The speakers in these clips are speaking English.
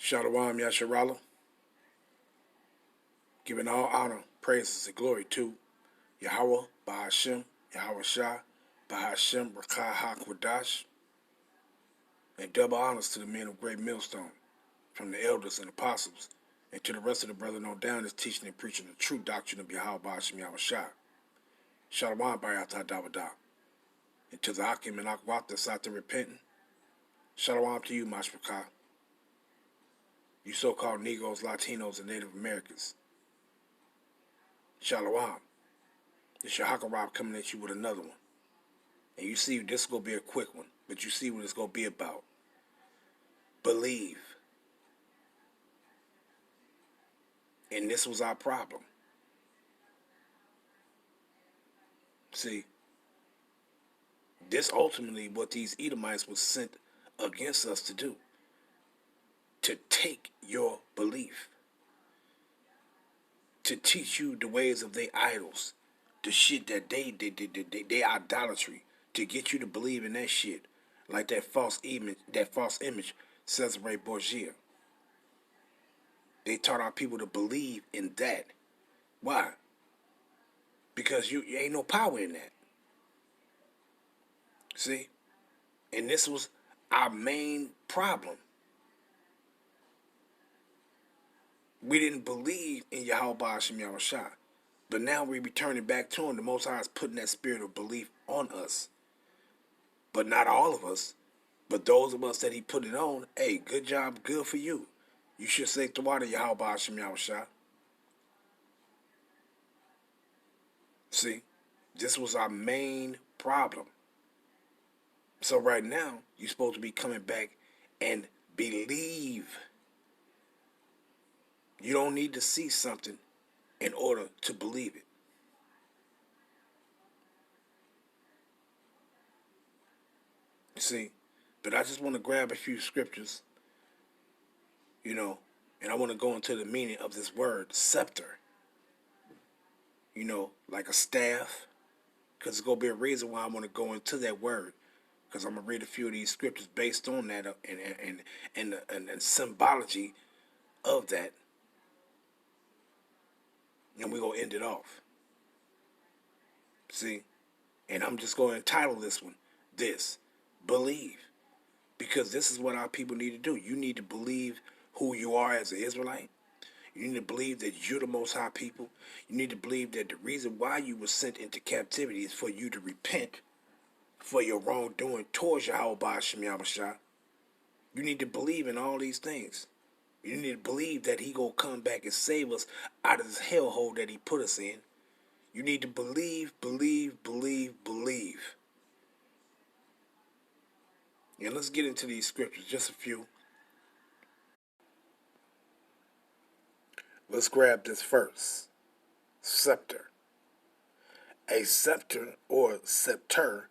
Shalom Yasharala, giving all honor, praises, and glory to Yahweh, Bahashem, Yahweh Shah, Bahashem, Rakah HaKwadash, and double honors to the men of Great Millstone, from the elders and apostles, and to the rest of the brethren on down is teaching and preaching the true doctrine of Yahweh, Bahashem, Yahweh Shah. Shalom Bayatah Dawada, and to the Hakim and Akwat that's out there repenting. Shalom to you, Mashrakah, you so-called Negroes, Latinos, and Native Americans. Shalom. It's your Hakarab coming at you with another one. And you see, this is going to be a quick one, but you see what it's going to be about. Believe. And this was our problem. See, this ultimately what these Edomites was sent against us to do. To take your belief. To teach you the ways of their idols. The shit that they idolatry. To get you to believe in that shit. Like that false image, Cesare Borgia. They taught our people to believe in that. Why? Because you ain't no power in that. See? And this was our main problem. We didn't believe in Yahweh Bahashem Yahweh Shah. But now we're returning back to him. The Most High is putting that spirit of belief on us. But not all of us. But those of us that he put it on, hey, good job, good for you. You should say the water Yahweh Bahashem Yahweh Shah. See? This was our main problem. So right now, you're supposed to be coming back and believe. You don't need to see something in order to believe it. See? But I just want to grab a few scriptures, and I want to go into the meaning of this word, scepter. Like a staff. Because there's going to be a reason why I want to go into that word. Because I'm going to read a few of these scriptures based on that and symbology of that. And we're going to end it off. See? And I'm just going to entitle this one, Believe. Because this is what our people need to do. You need to believe who you are as an Israelite. You need to believe that you're the Most High people. You need to believe that the reason why you were sent into captivity is for you to repent for your wrongdoing towards Yahweh Bahashem Yahweh Shah. You need to believe in all these things. You need to believe that he gonna come back and save us out of this hellhole that he put us in. You need to believe. And let's get into these scriptures, just a few. Let's grab this first. Scepter. A scepter or scepter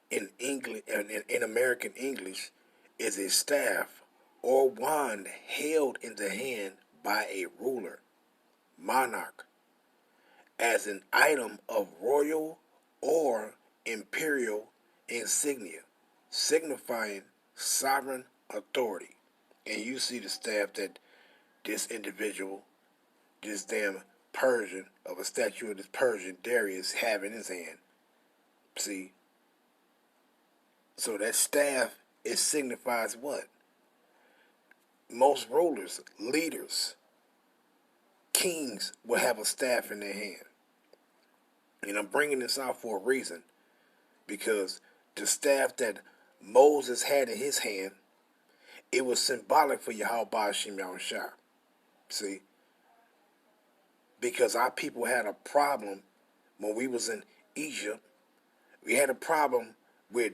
in English in American English is a staff or wand held in the hand by a ruler, monarch, as an item of royal or imperial insignia, signifying sovereign authority. And you see the staff that this individual, this damn Persian, of a statue of this Persian Darius have in his hand. See? So that staff, it signifies what? Most rulers, leaders, kings will have a staff in their hand. And I'm bringing this out for a reason. Because the staff that Moses had in his hand, it was symbolic for Yahweh Bahashem Yahweh Shah. See? Because our people had a problem when we was in Egypt. We had a problem with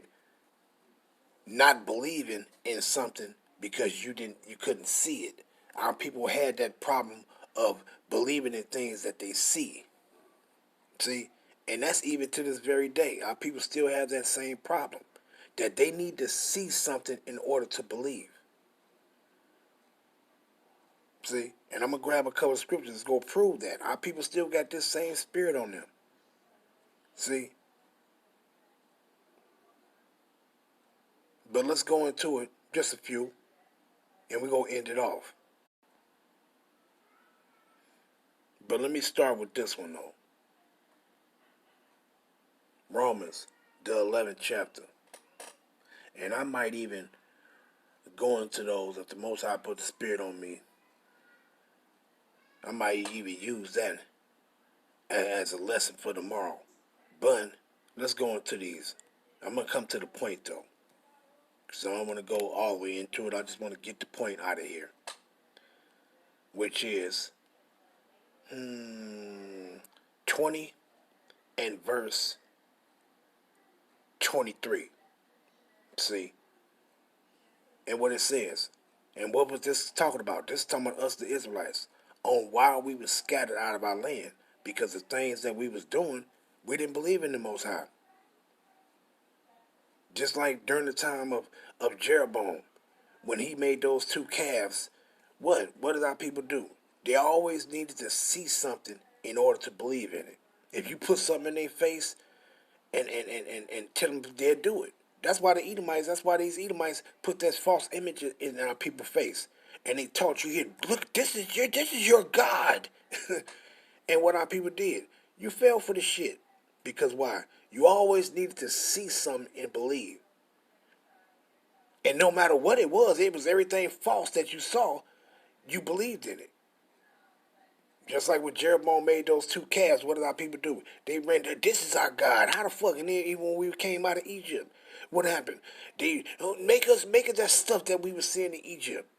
not believing in something because you couldn't see it. Our people had that problem of believing in things that they see. See? And that's even to this very day. Our people still have that same problem. That they need to see something in order to believe. See? And I'm going to grab a couple of scriptures to go prove that. Our people still got this same spirit on them. See? But let's go into it. Just a few. and we're going to end it off. But let me start with this one, though. Romans, the 11th chapter. And I might even go into those if the Most High put the Spirit on me. I might even use that as a lesson for tomorrow. But let's go into these. I'm going to come to the point, though. So I don't want to go all the way into it. I just want to get the point out of here. Which is 20 and verse 23. See? And what it says. And what was this talking about? This is talking about us, the Israelites. On why we were scattered out of our land. Because the things that we was doing, we didn't believe in the Most High. Just like during the time of Jeroboam, when he made those two calves, what did our people do? They always needed to see something in order to believe in it. If you put something in their face and tell them they'll do it. That's why these Edomites put that false image in our people's face. And they taught you here, look, this is your God. And what our people did, you fell for the shit. Because why? You always needed to see something and believe. And no matter what it was everything false that you saw, you believed in it. Just like when Jeroboam made those two calves, what did our people do? They ran, this is our God. How the fuck? And then even when we came out of Egypt, what happened? They make us that stuff that we were seeing in Egypt.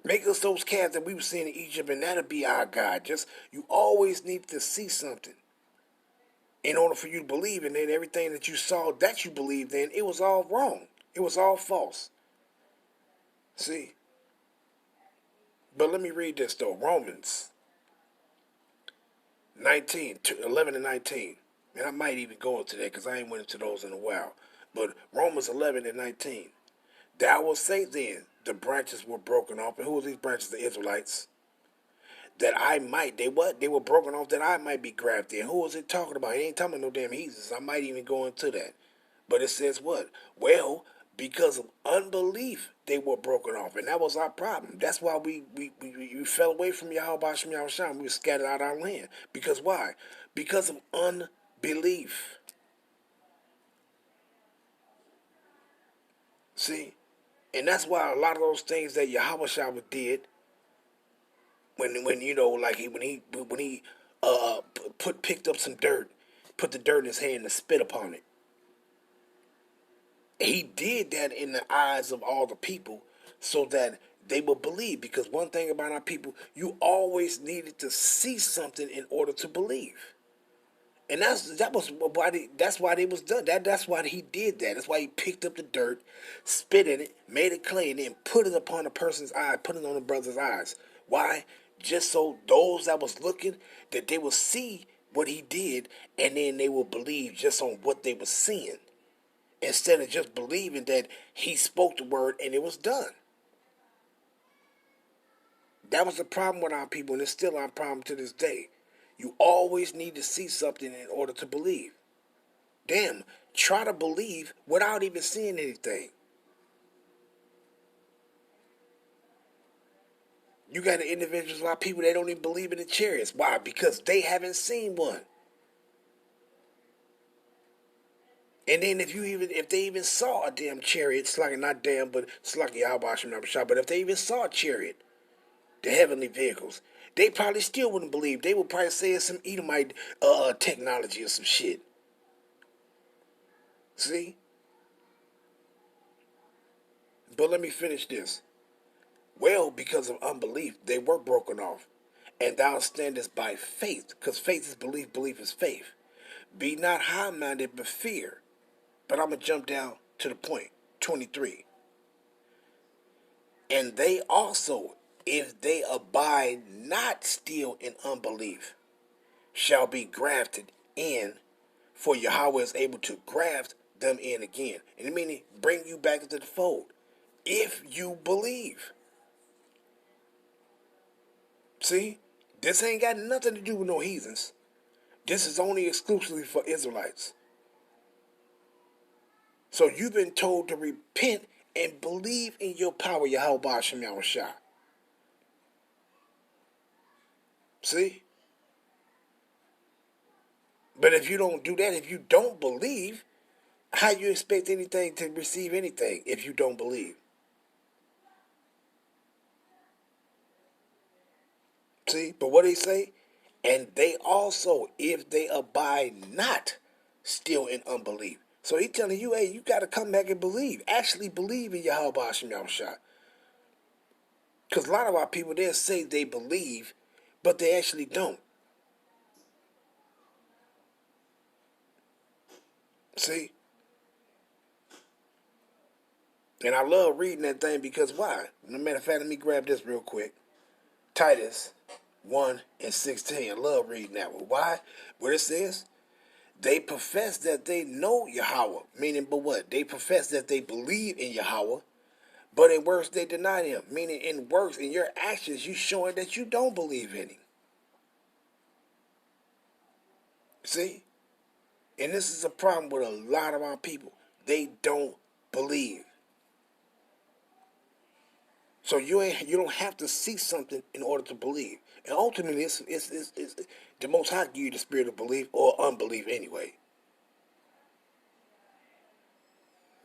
Make us those calves that we were seeing in Egypt, and that'll be our God. Just, you always need to see something in order for you to believe in it. Everything that you saw that you believed in, it was all wrong. It was all false. See? But let me read this though. Romans 11 and 19. And I might even go into that because I ain't went into those in a while. But Romans 11 and 19. Thou wilt say then, the branches were broken off. And who are these branches? The Israelites. That I might, they what? They were broken off that I might be grafted in. Who was it talking about? It ain't talking about no damn heathens. I might even go into that. But it says what? Well, because of unbelief, they were broken off. And that was our problem. That's why we fell away from Yahweh Shem Yahushua. We were scattered out of our land. Because why? Because of unbelief. See? And that's why a lot of those things that Yahweh Shah did, when you know, like when he picked up some dirt, put the dirt in his hand and spit upon it. He did that in the eyes of all the people so that they would believe. Because one thing about our people, you always needed to see something in order to believe. And that's why they was done. That's why he did that. That's why he picked up the dirt, spit in it, made it clay, and then put it upon a person's eye, put it on the brother's eyes. Why? Just so those that was looking, that they will see what he did, and then they will believe just on what they were seeing. Instead of just believing that he spoke the word and it was done. That was the problem with our people, and it's still our problem to this day. You always need to see something in order to believe. Damn, try to believe without even seeing anything. You got individuals, a lot of people, they don't even believe in the chariots. Why? Because they haven't seen one. And then if they even saw a damn chariot, it's like not damn, but it's like Yahweh Shem Yahushua, but if they even saw a chariot, the heavenly vehicles, they probably still wouldn't believe. They would probably say it's some Edomite technology or some shit. See? But let me finish this. Well, because of unbelief, they were broken off. And thou standest by faith, because faith is belief, belief is faith. Be not high-minded, but fear. But I'm going to jump down to the point, 23. And they also, if they abide not still in unbelief, shall be grafted in, for Yahweh is able to graft them in again. And meaning bring you back into the fold. If you believe. See? This ain't got nothing to do with no heathens. This is only exclusively for Israelites. So you've been told to repent and believe in your power, Yahweh Ba'ashem Yahushua. See? But if you don't do that, if you don't believe, how you expect anything to receive anything if you don't believe? See? But what they say? And they also, if they abide not, still in unbelief. So he's telling you, hey, you got to come back and believe. Actually believe in Yahweh Ba'ashem Yahushua. Because a lot of our people, they'll say they believe, but they actually don't. See? And I love reading that thing because why? Matter of fact, let me grab this real quick. Titus 1:16. I love reading that one. Why? What it says? They profess that they know Yahweh. Meaning, but what? They profess that they believe in Yahweh, but in works they deny him. Meaning, in works, in your actions, you showing that you don't believe in him. See? And this is a problem with a lot of our people. They don't believe. So you don't have to see something in order to believe. And ultimately, it's the Most High give you the spirit of belief or unbelief anyway.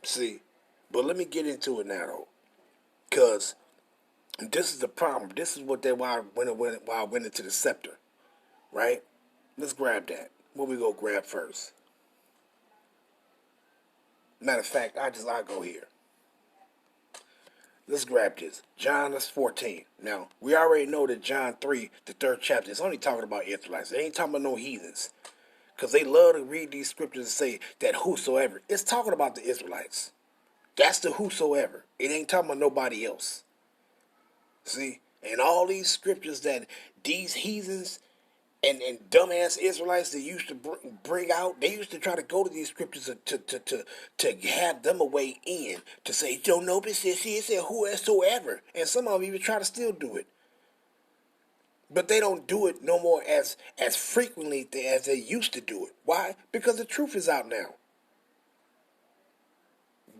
See? But let me get into it now, though. Because this is the problem. This is why I went into the scepter. Right? Let's grab that. What we go grab first? Matter of fact, I'll go here. Let's grab this. John 14. Now, we already know that John 3, the 3rd chapter, is only talking about Israelites. It ain't talking about no heathens. Because they love to read these scriptures and say that whosoever. It's talking about the Israelites. That's the whosoever. It ain't talking about nobody else. See? And all these scriptures that these heathens and dumbass Israelites they used to bring out, they used to try to go to these scriptures to have them a way in, to say, don't know, but it said whosoever. And some of them even try to still do it. But they don't do it no more as frequently as they used to do it. Why? Because the truth is out now.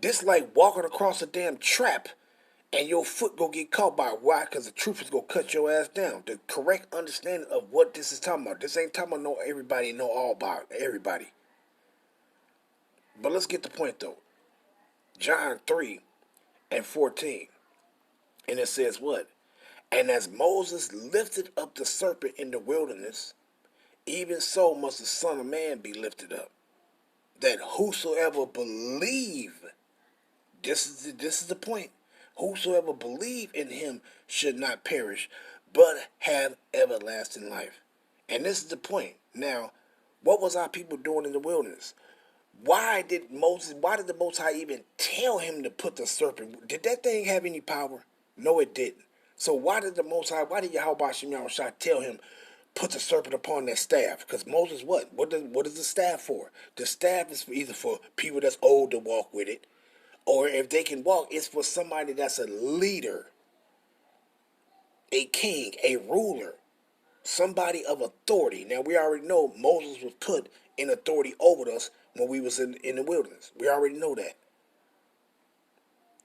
This like walking across a damn trap and your foot go get caught by it. Why? Because the truth is going to cut your ass down. The correct understanding of what this is talking about. This ain't talking about no everybody, no all about everybody. But let's get the point though. John 3:14. And it says what? And as Moses lifted up the serpent in the wilderness, even so must the Son of Man be lifted up, that whosoever believe, this is the point, whosoever believe in him should not perish, but have everlasting life. And this is the point. Now, what was our people doing in the wilderness? Why did the Most High even tell him to put the serpent? Did that thing have any power? No, it didn't. So why did Yahweh Ba'ashem Yahushua tell him put the serpent upon that staff? Because Moses, what is the staff for? The staff is either for people that's old to walk with it, or if they can walk, it's for somebody that's a leader, a king, a ruler, somebody of authority. Now we already know Moses was put in authority over us when we was in the wilderness. We already know that.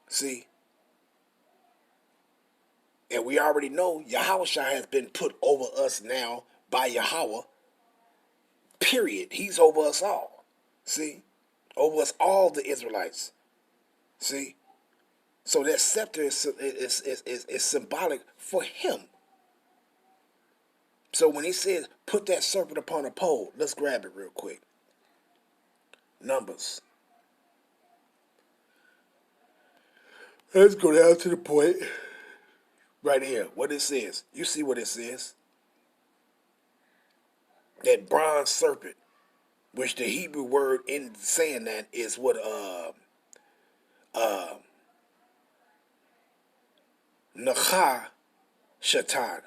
See? And we already know Yahushua has been put over us now by Yahweh. Period. He's over us all. See? Over us all, the Israelites. See? So that scepter is symbolic for him. So when he says, put that serpent upon a pole, let's grab it real quick. Numbers. Let's go down to the point. Right here, what it says. You see what it says? That bronze serpent, which the Hebrew word in saying that is what Nachashatan.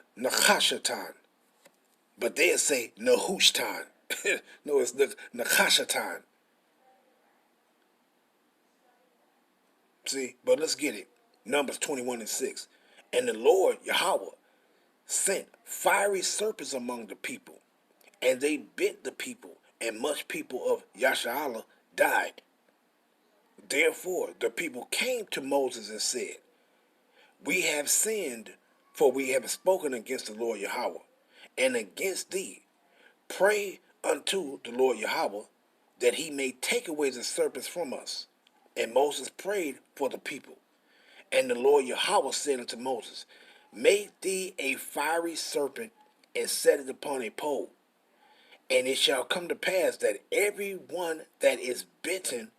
But they'll say Nehushtan. No, it's Nachashatan. See, but let's get it. Numbers 21:6. And the Lord Yahweh sent fiery serpents among the people, and they bit the people, and much people of Yasharallah died. Therefore, the people came to Moses and said, we have sinned, for we have spoken against the Lord Yahweh, and against thee. Pray unto the Lord Yahweh, that he may take away the serpents from us. And Moses prayed for the people. And the Lord Yahweh said unto Moses, make thee a fiery serpent, and set it upon a pole. And it shall come to pass that every one that is bitten,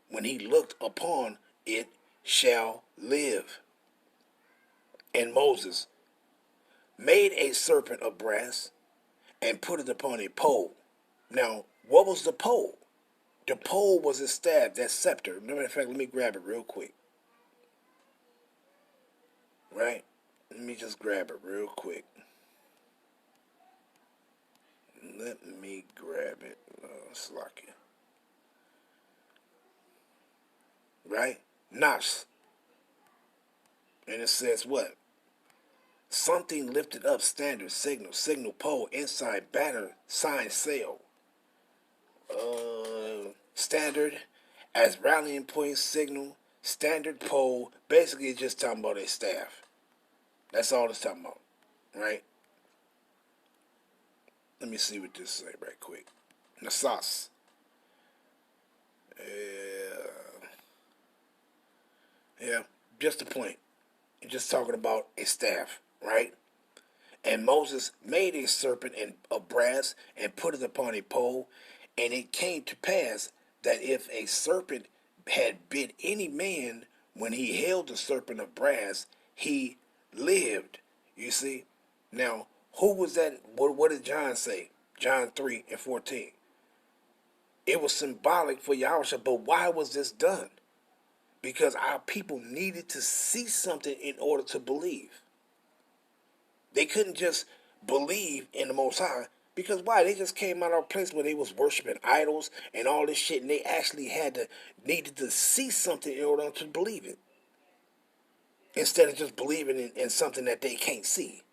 when he looked upon it, shall live. And Moses made a serpent of brass, and put it upon a pole. Now, what was the pole? The pole was a staff, that scepter. Matter of fact, let me grab it real quick. Right? Let me just grab it real quick. Let me grab it. Slocky. Right? Nas. And it says what? Something lifted up, standard, signal pole, inside, banner, sign, sail. Standard, as rallying point, signal, standard, pole. Basically, it's just talking about a staff. That's all it's talking about. Right? Let me see what this say right quick. Nasas. Yeah, just the point. It's just talking about a staff, right? And Moses made a serpent of brass and put it upon a pole. And it came to pass that if a serpent had bit any man when he held the serpent of brass, he lived. You see? Now, who was that? What did John say? John 3:14. It was symbolic for Yahusha, but why was this done? Because our people needed to see something in order to believe. They couldn't just believe in the Most High, because why? They just came out of a place where they was worshiping idols and all this shit, and they actually needed to see something in order to believe it, instead of just believing in something that they can't see.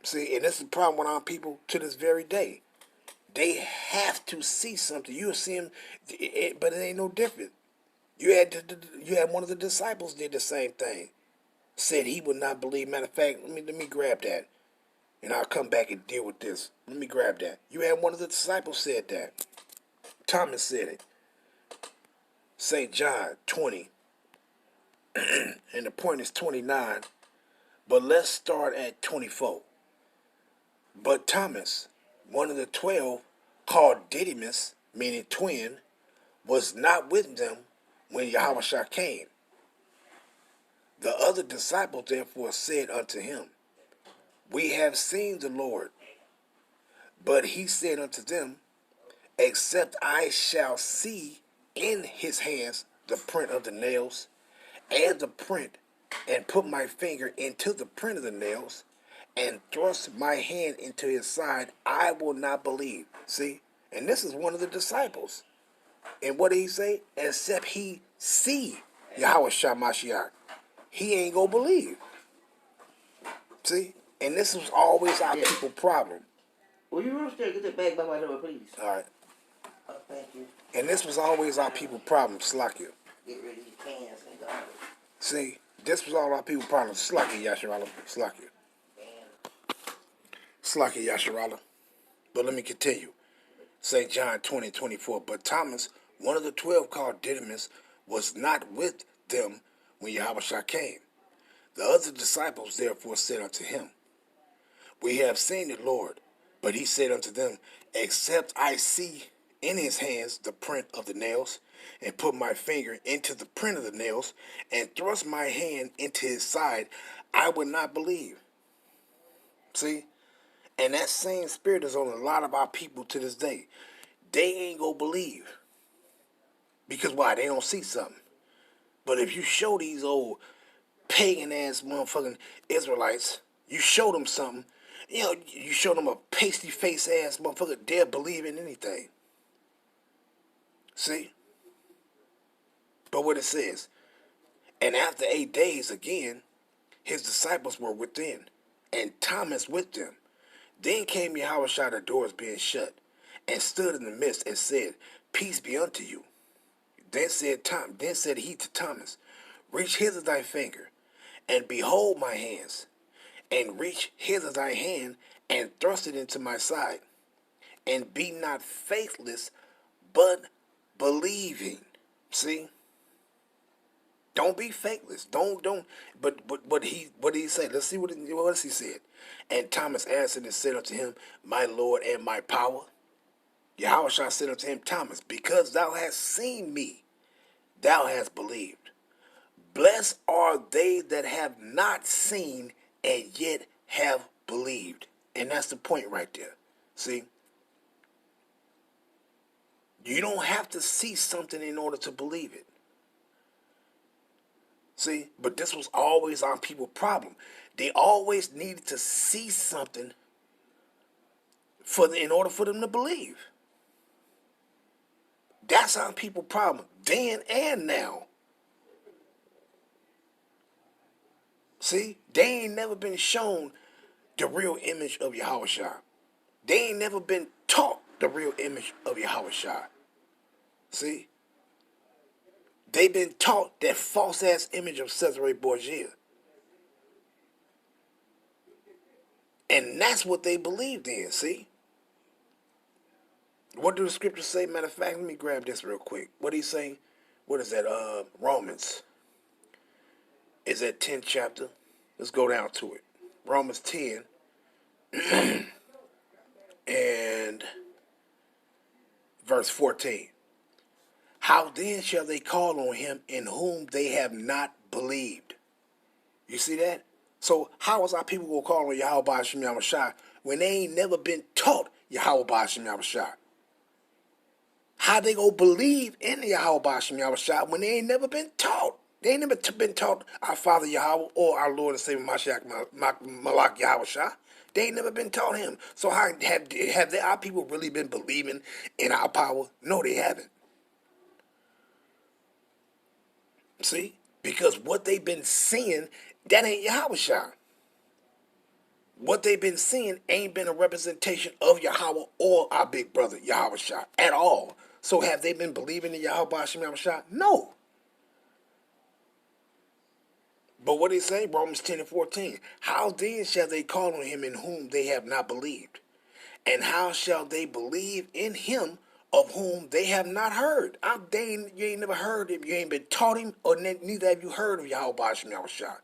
See, and this is the problem with our people to this very day. They have to see something. You'll see them, but it ain't no different. You had one of the disciples did the same thing. Said he would not believe. Matter of fact, let me grab that, and I'll come back and deal with this. Let me grab that. You had one of the disciples said that. Thomas said it. St. John 20, and the point is 29, but let's start at 24. But Thomas, one of the 12, called Didymus, meaning twin, was not with them when Yahushua came. The other disciples therefore said unto him, we have seen the Lord. But he said unto them, except I shall see in his hands the print of the nails, and the print, and put my finger into the print of the nails, and thrust my hand into his side, I will not believe. See? And this is one of the disciples. And what did he say? Except he see Yahweh Mashiach, he ain't gonna believe. See? And this was always our people problem. Will you real quick get that bag by my door, please? All right. Thank you. And this was always our people problem, Slakia. Get rid of these cans and garbage. See, this was all our people problem, Slakia Yasharala, Slakia. Slakia Yasharala. But let me continue. St. John 20:24. But Thomas, one of the 12 called Didymus, was not with them when Yahushua came. The other disciples therefore said unto him, we have seen the Lord. But he said unto them, except I see in his hands the print of the nails, and put my finger into the print of the nails, and thrust my hand into his side, I would not believe. See? And that same spirit is on a lot of our people to this day. They ain't gonna believe. Because why? They don't see something. But if you show these old pagan-ass motherfucking Israelites, you show them something, you show them a pasty-face-ass motherfucker, they'll believe in anything. See? But what it says, and after 8 days again, his disciples were within, and Thomas with them. Then came Yahushua, the doors being shut, and stood in the midst and said, Peace be unto you. Then said he to Thomas, Reach hither thy finger, and behold my hands, and reach hither thy hand, and thrust it into my side, and be not faithless, but believing. See? Don't be faithless. Don't. But what did he say? Let's see what else he said. And Thomas answered and said unto him, My Lord and my power. Yahushua said unto him, Thomas, because thou hast seen me, thou hast believed. Blessed are they that have not seen and yet have believed. And that's the point right there. See? You don't have to see something in order to believe it. See, but this was always our people's problem. They always needed to see something in order for them to believe. That's our people's problem, then and now. See, they ain't never been shown the real image of Yahushua. They ain't never been taught the real image of Yahushua. See? They've been taught that false-ass image of Cesare Borgia. And that's what they believed in, see? What do the scriptures say? Matter of fact, let me grab this real quick. What do he say? What is that? Romans. Is that 10th chapter? Let's go down to it. Romans 10 and verse 14. How then shall they call on him in whom they have not believed? You see that? So how is our people going to call on Yahweh Ba'ashem Yahushua when they ain't never been taught Yahweh Ba'ashem Yahushua? How they going to believe in Yahweh Ba'ashem Yahushua when they ain't never been taught? They ain't never been taught our Father Yahweh or our Lord and Savior Mashiach Malak Yahushua. They ain't never been taught him. So how have our people really been believing in our power? No, they haven't. See? Because what they've been seeing, that ain't Yahushua. What they've been seeing ain't been a representation of Yahweh or our big brother Yahushua at all. So have they been believing in Yahweh Ba'ashem Yahushua? No. But what they say, Romans 10 and 14, how then shall they call on him in whom they have not believed? And how shall they believe in him of whom they have not heard? You ain't never heard him, you ain't been taught him, or neither have you heard of Yahweh Ba'ashem Yahushua.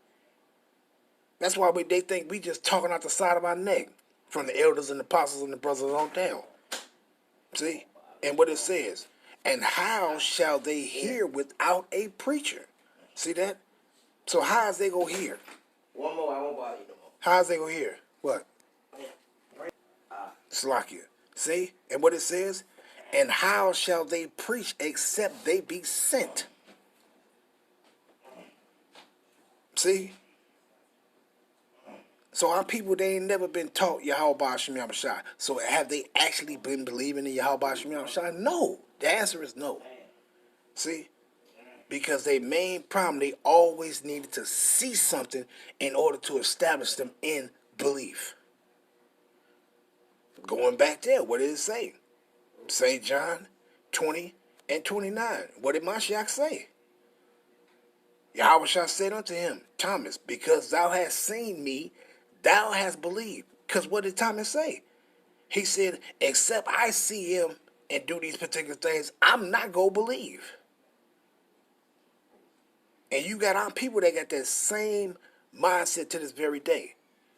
That's why they think we just talking out the side of our neck, from the elders and the apostles and the brothers on down. See? And what it says, and how shall they hear without a preacher? See that? So how is they go hear? One more, I won't bother you no more. How is they go hear? What? Slakia. See? And what it says, and how shall they preach except they be sent? See? So our people, they ain't never been taught Yahweh Ba'ashem Yahushua. So have they actually been believing in Yahweh Ba'ashem Yahushua? No. The answer is no. See? Because their main problem, they always needed to see something in order to establish them in belief. Going back there, what did it say? St. John 20 and 29. What did Mashiach say? Yahushua said unto him, Thomas, because thou hast seen me, thou hast believed. Because what did Thomas say? He said, except I see him and do these particular things, I'm not going to believe. And you got our people that got that same mindset to this very day.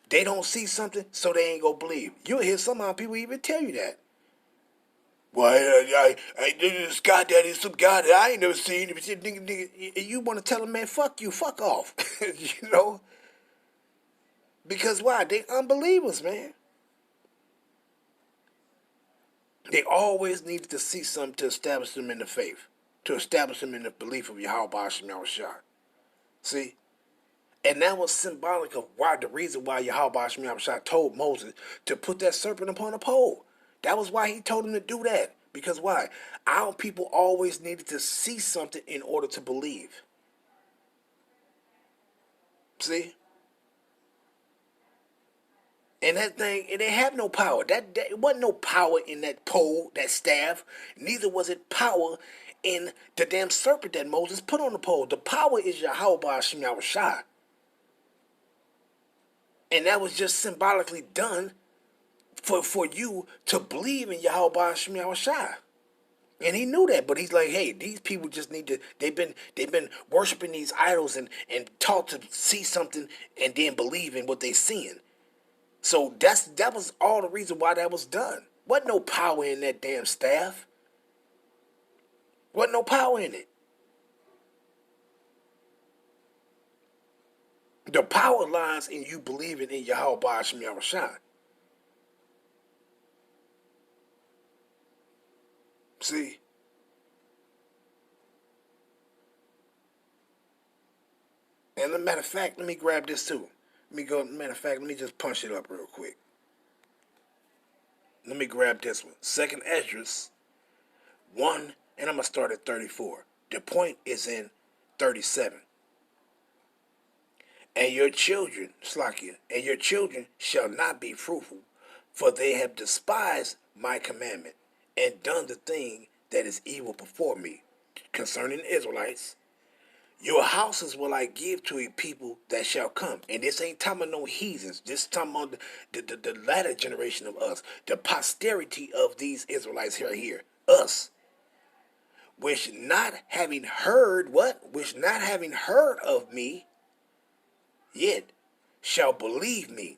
They don't see something, so they ain't going to believe. You'll hear some of our people even tell you that. Well, this God that is some God that I ain't never seen. You want to tell them, man, fuck you, fuck off. You know? Because why? They unbelievers, man. They always needed to see something to establish them in the faith, to establish them in the belief of Yahweh Ba'ashem Yahushua. See? And that was symbolic of why the reason why Yahweh Ba'ashem Yahushua told Moses to put that serpent upon a pole. That was why he told him to do that. Because why? Our people always needed to see something in order to believe. See? And that thing, it didn't have no power. That it wasn't no power in that pole, that staff. Neither was it power in the damn serpent that Moses put on the pole. The power is Yahweh Ba'ashem Yahushua. And that was just symbolically done for you to believe in Yahweh Ba'ashem Yahushua. And he knew that, but he's like, hey, these people just need to, they've been worshiping these idols and taught to see something and then believe in what they seeing. So that was all the reason why that was done. Wasn't no power in that damn staff. Wasn't no power in it. The power lies in you believing in Yahweh Ba'ashem Yahushua. See? And as a matter of fact, let me grab this too. Matter of fact, let me just punch it up real quick. Let me grab this one. Second Esdras 1, and I'm going to start at 34. The point is in 37. And your children, Slakia, and your children shall not be fruitful, for they have despised my commandment, and done the thing that is evil before me. Concerning the Israelites, your houses will I give to a people that shall come. And this ain't talking about no heathens. This is talking about the latter generation of us. The posterity of these Israelites here. Us. Which not having heard what? Which not having heard of me, yet shall believe me.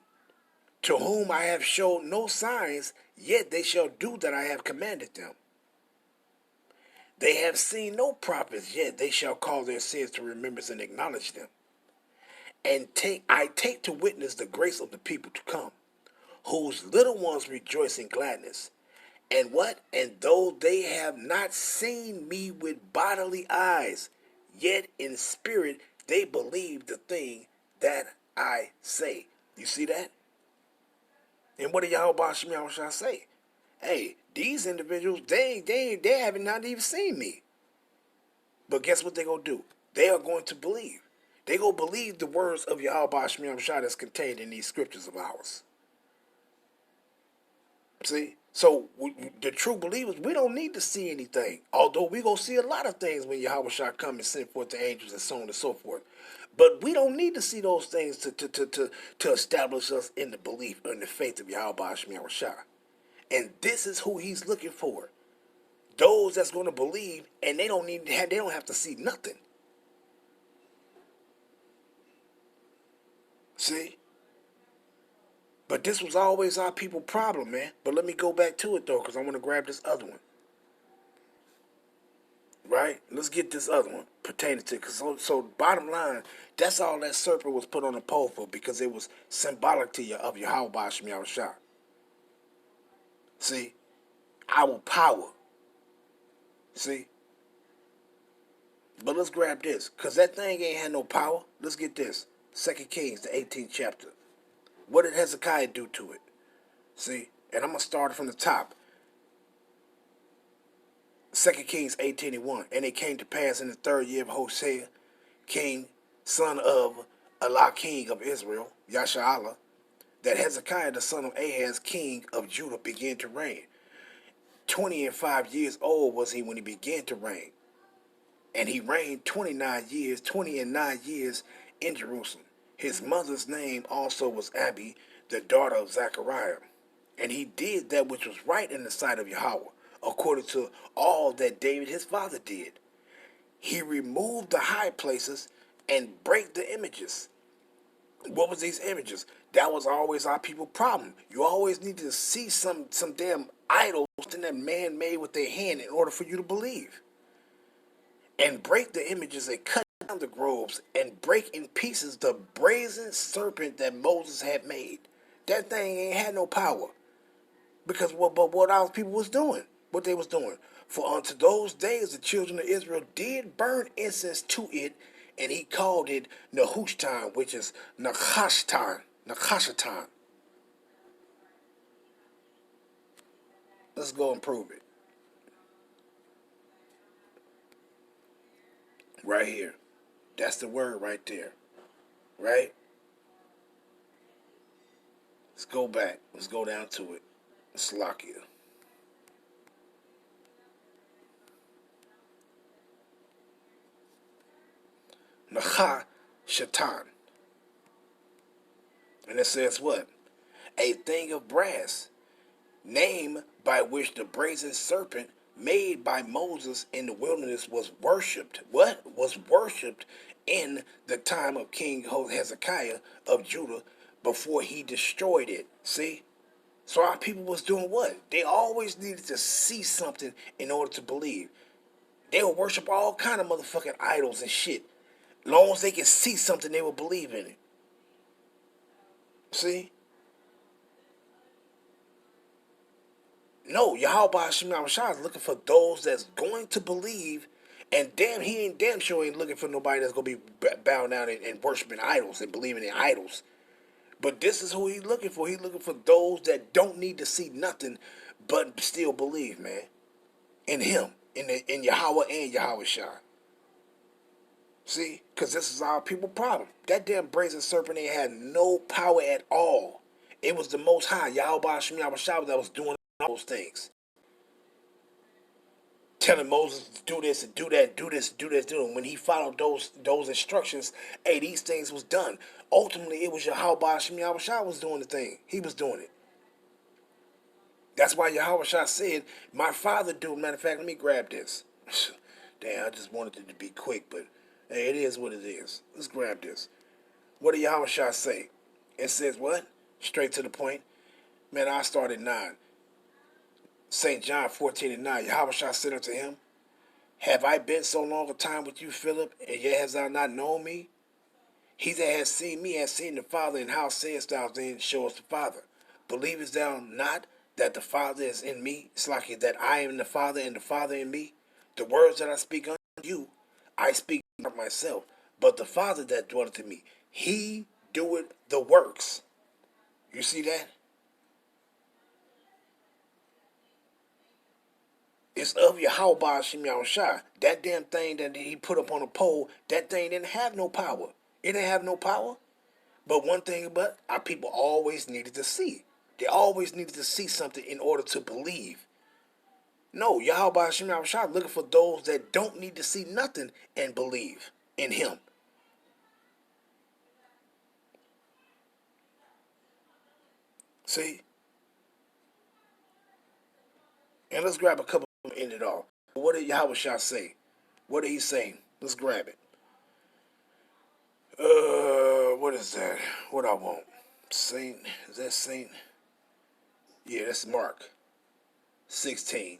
To whom I have showed no signs, yet they shall do that I have commanded them. They have seen no prophets, yet they shall call their sins to remembrance and acknowledge them. And I take to witness the grace of the people to come, whose little ones rejoice in gladness. And what? And though they have not seen me with bodily eyes, yet in spirit they believe the thing that I say. You see that? And what did Yahweh Ba'ashem Yahushua say? Hey, these individuals, they haven't not even seen me. But guess what they gonna do? They are going to believe. They gonna believe the words of Yahweh Ba'ashem Yahushua that's contained in these scriptures of ours. See? So the true believers, we don't need to see anything. Although we gonna see a lot of things when Yahweh shall come and send forth the angels and so on and so forth. But we don't need to see those things to establish us in the belief or in the faith of Yahweh Ba'ashem Yahushua. And this is who he's looking for. Those that's going to believe, and they don't have to see nothing. See? But this was always our people problem, man. But let me go back to it though, because I want to grab this other one. Right? Let's get this other one pertaining to, so bottom line, that's all that serpent was put on the pole for, because it was symbolic to you of Yahweh Ba'ashem Yahushua. See? Our power. See? But let's grab this, because that thing ain't had no power. Let's get this. 2 Kings, the 18th chapter. What did Hezekiah do to it? See? And I'm going to start from the top. 2 Kings 18:1. And it came to pass in the 3rd year of Hosea, king, son of Elah, king of Israel, Yasha'Allah, that Hezekiah, the son of Ahaz, king of Judah, began to reign. 25 years old was he when he began to reign. And he reigned 20 and 9 years in Jerusalem. His mother's name also was Abi, the daughter of Zechariah. And he did that which was right in the sight of Yahweh, according to all that David his father did. He removed the high places and brake the images. What was these images? That was always our people problem. You always need to see some damn idols that man made with their hand in order for you to believe. And break the images and cut down the groves and break in pieces the brazen serpent that Moses had made. That thing ain't had no power. Because what our people was doing, what they was doing. For unto those days the children of Israel did burn incense to it, and he called it Nehushtan, which is Nakashtan. Let's go and prove it. Right here. That's the word right there. Right? Let's go back. Let's go down to it. Slakia. Nacha Shatan. And it says what? A thing of brass, name by which the brazen serpent made by Moses in the wilderness was worshipped. What? Was worshipped in the time of King Hezekiah of Judah before he destroyed it. See? So our people was doing what? They always needed to see something in order to believe. They would worship all kind of motherfucking idols and shit. As long as they can see something, they will believe in it. See? No, Yahweh Hashem Yahushua is looking for those that's going to believe, and he ain't damn sure ain't looking for nobody that's going to be bowing down and worshiping idols and believing in idols. But this is who he's looking for. He's looking for those that don't need to see nothing but still believe, man, in him, in Yahweh and Yahweh Shah. See? Because this is our people problem. That damn brazen serpent ain't had no power at all. It was the Most High, Yahweh Hashem Yahushua, that was doing all those things. Telling Moses to do this and do that, do this, do this, do it. When he followed those instructions, hey, these things was done. Ultimately, it was Yahweh Hashem Yahushua was doing the thing. He was doing it. That's why Yahweh Shah said, my father do. Matter of fact, let me grab this. Damn, I just wanted it to be quick, but hey, it is what it is. Let's grab this. What did Yahweh Shah say? It says what? Straight to the point. Man, I started 9. St. John 14:9. Yahweh Shah said unto him, have I been so long a time with you, Philip, and yet hast thou not known me? He that has seen me has seen the Father, and how sayest thou then, show us the Father? Believest thou not that the Father is in me? It's like that I am in the Father, and the Father in me. The words that I speak unto you, I speak not myself, but the Father that dwelleth in me, he doeth the works. You see that? It's of Yahweh Hashem Yahushua. That damn thing that he put up on a pole, that thing didn't have no power. It didn't have no power. But one thing about our people always needed to see. They always needed to see something in order to believe. No, Yahweh Hashem Yahushua looking for those that don't need to see nothing and believe in him. See? And let's grab a couple of them in it all. What did Yahweh Shah say? What did he say? Let's grab it. What is that? What I want? Saint, is that Saint? Yeah, that's Mark 16.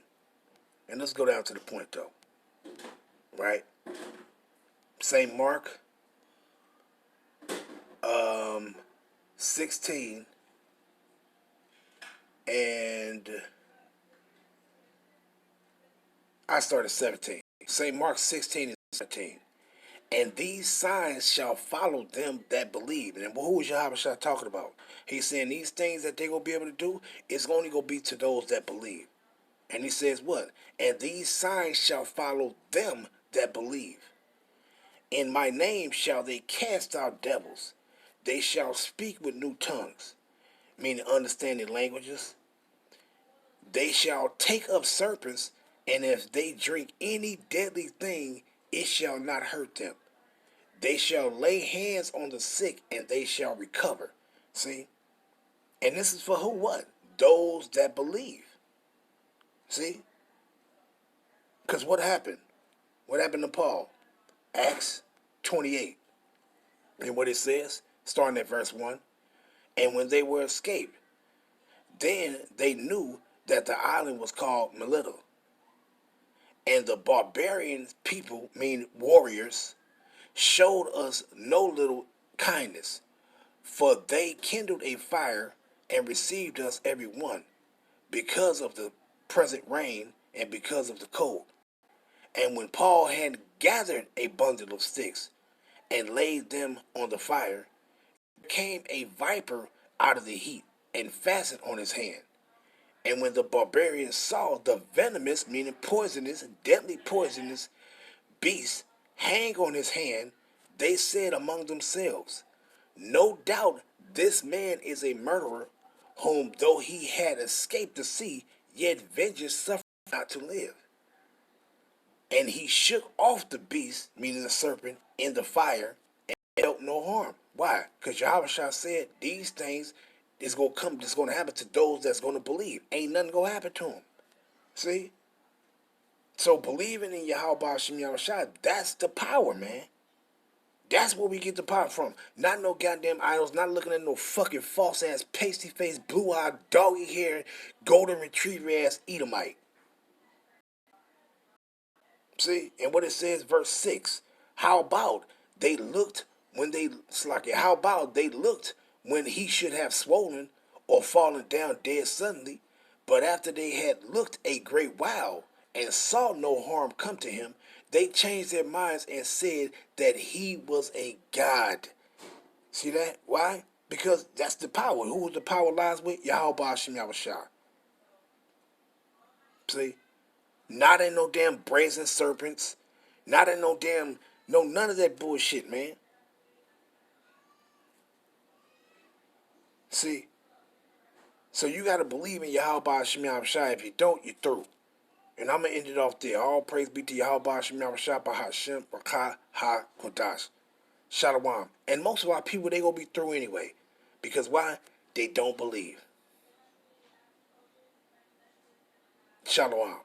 And let's go down to the point though. Right? Saint Mark 16 and I started 17. Saint Mark 16 and 17. And these signs shall follow them that believe. And who is Yahweh Shah talking about? He's saying these things that they're going to be able to do, it's only going to be to those that believe. And he says what? And these signs shall follow them that believe. In my name shall they cast out devils. They shall speak with new tongues, meaning understanding languages. They shall take up serpents, and if they drink any deadly thing, it shall not hurt them. They shall lay hands on the sick, and they shall recover. See? And this is for who? What? Those that believe. See? Because what happened? What happened to Paul? Acts 28. And what it says, starting at verse 1. And when they were escaped, then they knew that the island was called Melita. And the barbarian people, meaning warriors, showed us no little kindness, for they kindled a fire and received us every one, because of the present rain and because of the cold. And when Paul had gathered a bundle of sticks and laid them on the fire, came a viper out of the heat and fastened on his hand. And when the barbarians saw the venomous, meaning poisonous, deadly poisonous beast hang on his hand, they said among themselves, no doubt this man is a murderer whom though he had escaped the sea, yet vengeance suffered not to live. And he shook off the beast, meaning the serpent, in the fire, and felt no harm. Why? Because Yahweh said these things is gonna come, it's gonna happen to those that's gonna believe. Ain't nothing gonna happen to them. See? So believing in Yahweh Hashem Yahushua, that's the power, man. That's where we get the power from. Not no goddamn idols, not looking at no fucking false ass, pasty face, blue eyed, doggy hair, golden retriever ass Edomite. See? And what it says, verse 6. How about they looked when they how about they looked when he should have swollen or fallen down dead suddenly, but after they had looked a great while and saw no harm come to him, they changed their minds and said that he was a god. See that? Why? Because that's the power. Who the power lies with? Yahweh Hashem Yahushua. See? Not in no damn brazen serpents. Not in no damn, no, none of that bullshit, man. See? So you got to believe in Yahweh Hashem Yahushua. If you don't, you're through. And I'm going to end it off there. All praise be to Yahweh Hashem Yahushua Bahashem Rakah Ha Kodash. Shalom. And most of our people, they going to be through anyway. Because why? They don't believe. Shalom.